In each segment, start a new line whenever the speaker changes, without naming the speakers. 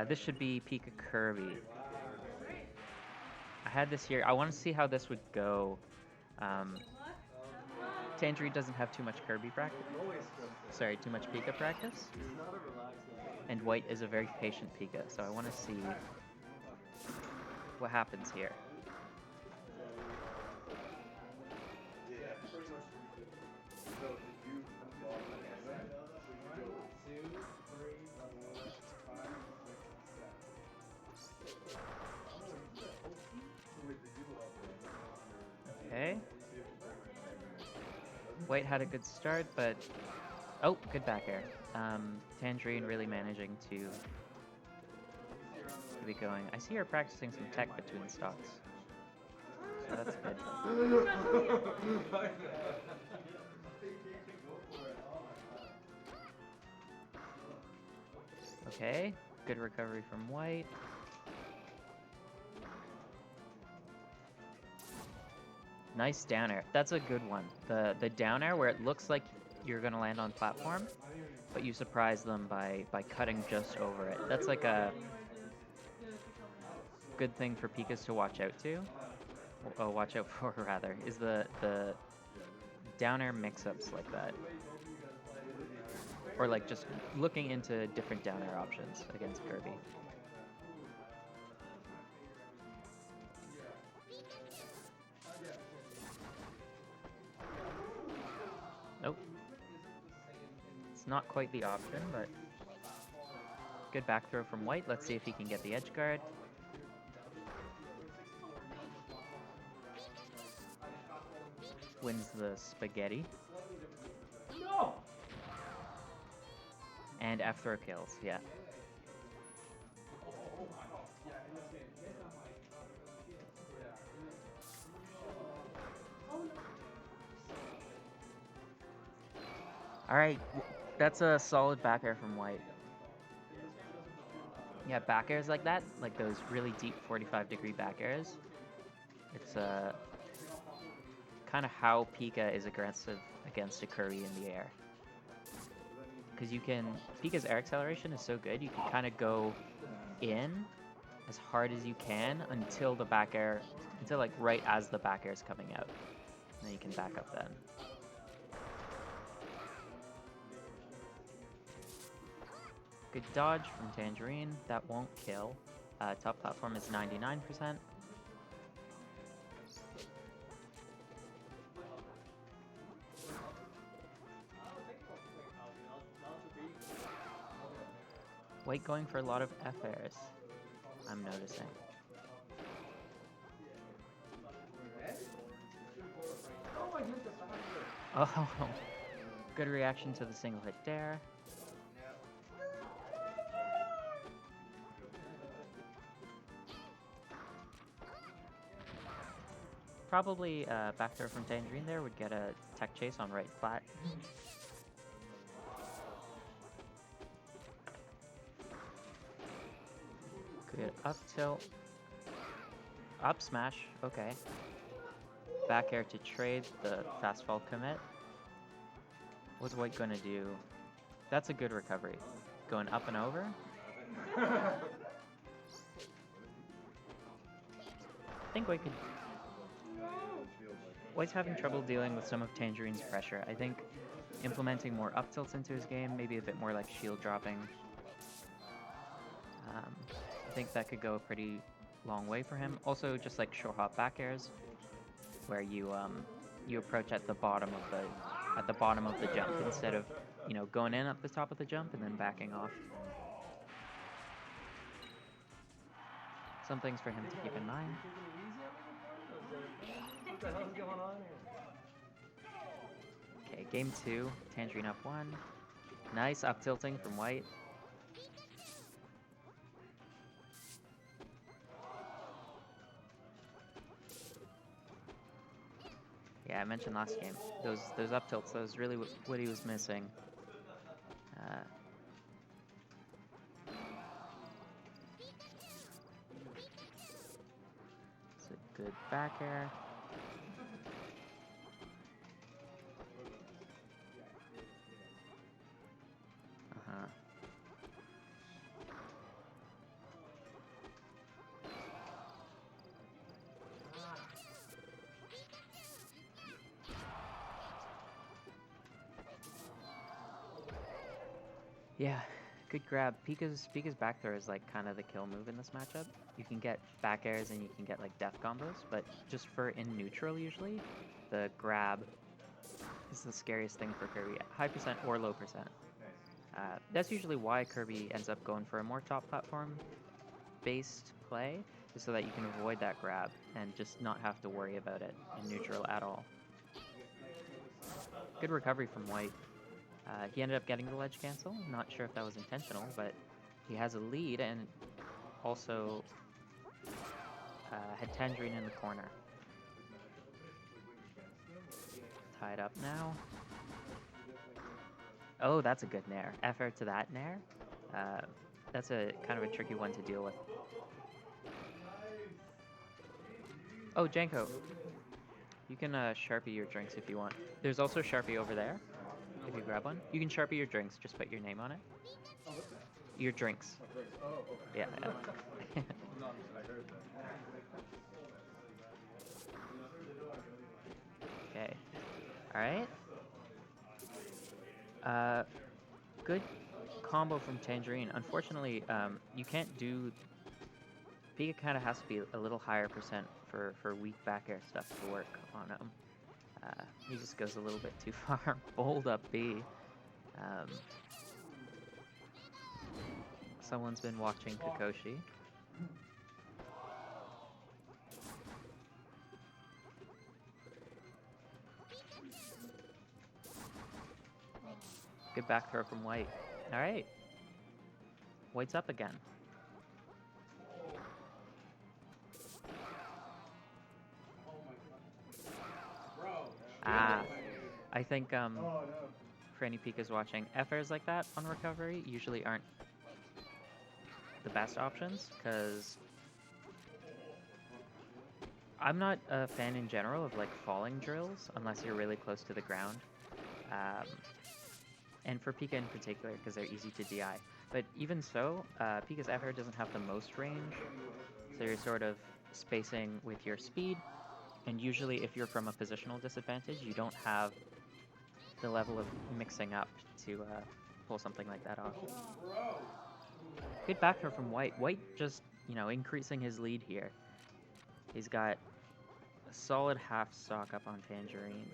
This should be Pika Kirby. I had this here. I want to see how this would go. Um, Tangerine doesn't have too much Kirby practice. Sorry, too much Pika practice. And White is a very patient Pika, so I want to see what happens here. Okay. White had a good start, but oh, good back air. Tangerine really managing to be going. I see her practicing some tech between stocks, so that's good. Okay, good recovery from White. Nice down air. That's a good one. The down air where it looks like you're gonna land on platform, but you surprise them by cutting just over it. That's like a good thing for Pikas to watch out to. Oh, watch out for rather, is the down air mix-ups like that. Or like just looking into different down air options against Kirby. Nope. It's not quite the option, but good back throw from White. Let's see if he can get the edge guard. Wins the spaghetti.
No!
And F throw kills, yeah. Alright, that's a solid back air from White. Yeah, back airs like that, like those really deep 45-degree back airs. It's kind of how Pika is aggressive against a Kirby in the air. Because Pika's air acceleration is so good, you can kind of go in as hard as you can until like right as the back air is coming out. And then you can back up then. Good dodge from Tangerine. That won't kill. Top platform is 99%. White going for a lot of F airs, I'm noticing. Oh, good reaction to the single hit dare. Probably back throw from Tangerine there would get a tech chase on right flat. Good up tilt. Up smash, okay. Back air to trade the fast fall commit. What's White gonna do? That's a good recovery. Going up and over. I think White could... White's having trouble dealing with some of Tangerine's pressure. I think implementing more up tilts into his game, maybe a bit more like shield dropping. I think that could go a pretty long way for him. Also, just like short hop back airs, where you approach at the bottom of the jump instead of going in at the top of the jump and then backing off. Some things for him to keep in mind.
What the hell's going on here?
Okay, game 2, Tangerine up 1. Nice up tilting from White. Yeah, I mentioned last game, those up tilts, that was really what he was missing. It's a good back air. Yeah, good grab. Pika's back throw is like kind of the kill move in this matchup. You can get back airs and you can get like death combos, but just for in neutral usually, the grab is the scariest thing for Kirby. High percent or low percent. That's usually why Kirby ends up going for a more top platform based play, is so that you can avoid that grab and just not have to worry about it in neutral at all. Good recovery from White. He ended up getting the ledge cancel. Not sure if that was intentional, but he has a lead and also had Tangerine in the corner. Tied up now. Oh, that's a good nair. Effort to that nair. That's a kind of a tricky one to deal with. Oh, Janko. You can Sharpie your drinks if you want. There's also Sharpie over there. If you grab one, you can Sharpie your drinks. Just put your name on it. Your drinks.
Oh, okay.
Yeah.
No, I heard that.
Okay. All right. Good combo from Tangerine. Unfortunately, you can't do. Pika kind of has to be a little higher percent for weak back air stuff to work on him. He just goes a little bit too far. Bold up B. Someone's been watching Kakashi. Good back throw from White. All right. White's up again. I think for any Pikas watching, FRs like that on recovery usually aren't the best options, because I'm not a fan in general of like falling drills unless you're really close to the ground. And for Pika in particular, because they're easy to DI. But even so, Pika's FR doesn't have the most range, so you're sort of spacing with your speed, and usually if you're from a positional disadvantage, you don't have the level of mixing up to pull something like that off. Good back throw from White. White just, increasing his lead here. He's got a solid half stock up on Tangerine.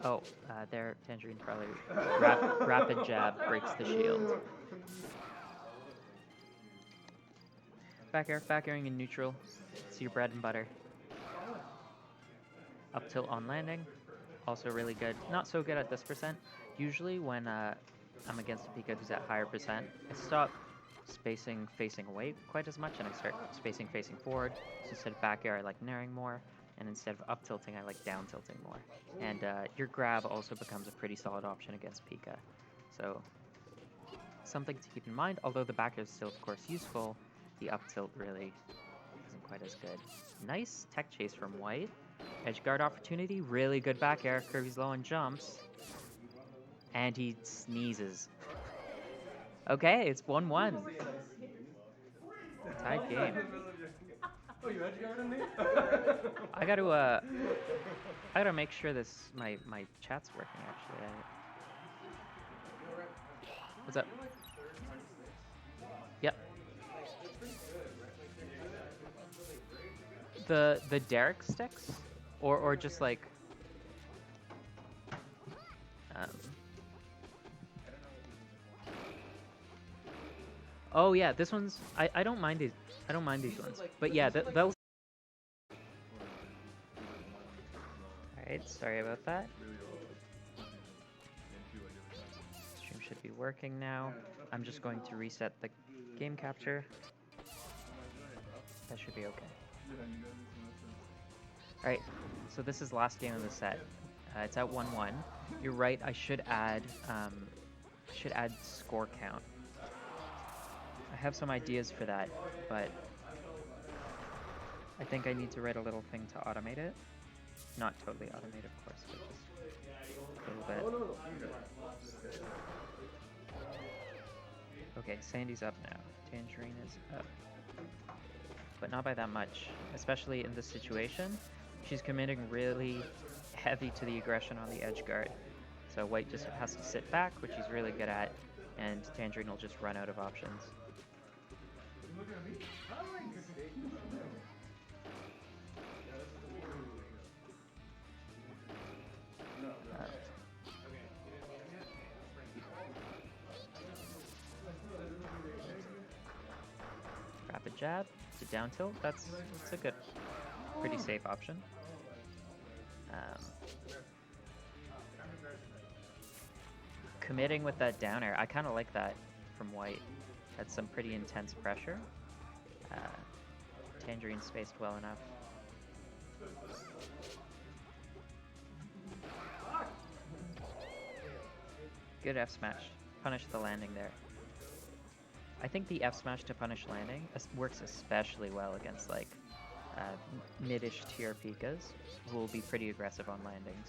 Oh, there, Tangerine probably rapid jab breaks the shield. Back airing in neutral. It's your bread and butter. Up tilt on landing. Also really good. Not so good at this percent. Usually when I'm against a Pika who's at higher percent, I stop spacing facing away quite as much and I start spacing facing forward. So instead of back air, I like naring more. And instead of up tilting, I like down tilting more. And your grab also becomes a pretty solid option against Pika. So something to keep in mind, although the back air is still of course useful, the up tilt really isn't quite as good. Nice tech chase from White. Edge guard opportunity, really good back air. Kirby's low on jumps. And he sneezes. Okay, it's 1-1. Tied game.
Oh, you edge guarded me?
I gotta make sure my chat's working actually. What's up? Yep. The Derek sticks? Or just like oh yeah, this one's I don't mind these ones. But yeah, they'll Alright, sorry about that. Stream should be working now. I'm just going to reset the game capture. That should be okay. Alright, so this is last game of the set. It's at 1-1. You're right, I should add score count. I have some ideas for that, but I think I need to write a little thing to automate it. Not totally automate, of course, but just a little bit. Okay, Sandy's up now. Tangerine is up. But not by that much, especially in this situation. She's committing really heavy to the aggression on the edge guard. So white just has to sit back, which he's really good at, and Tangerine will just run out of options. Rapid jab to down tilt. That's a good, pretty safe option. Committing with that down air, I kind of like that from white. That's some pretty intense pressure. Tangerine spaced well enough. Good F smash. Punish the landing there. I think the F smash to punish landing works especially well against like mid-ish tier Pikas, who will be pretty aggressive on landings.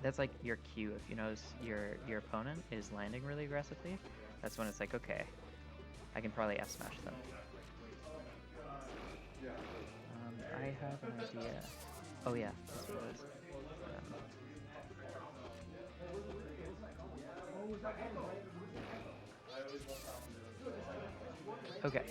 That's like your cue. If you notice your opponent is landing really aggressively, that's when it's like, okay, I can probably F smash them. I have an idea. Oh yeah, that's what it is. Okay.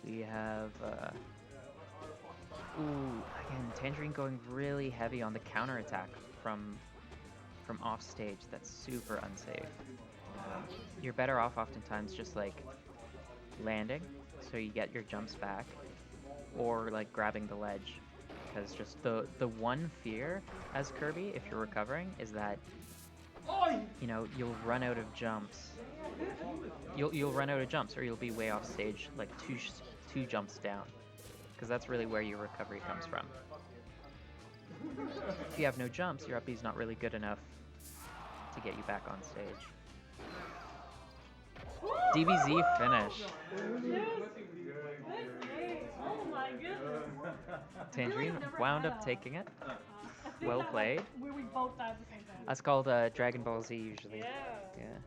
We have, again, Tangerine going really heavy on the counterattack from off stage. That's super unsafe. You're better off oftentimes just like landing, so you get your jumps back, or like grabbing the ledge, because just the one fear as Kirby, if you're recovering, is that you'll run out of jumps. You'll run out of jumps, or you'll be way off stage, like two jumps down, because that's really where your recovery comes from. If you have no jumps, your up B's not really good enough to get you back on stage. DBZ finish.
Oh my goodness.
Tangerine wound up taking it. Well played.
Where we both died at the same time.
That's called Dragon Ball Z usually.
Yeah.
Yeah.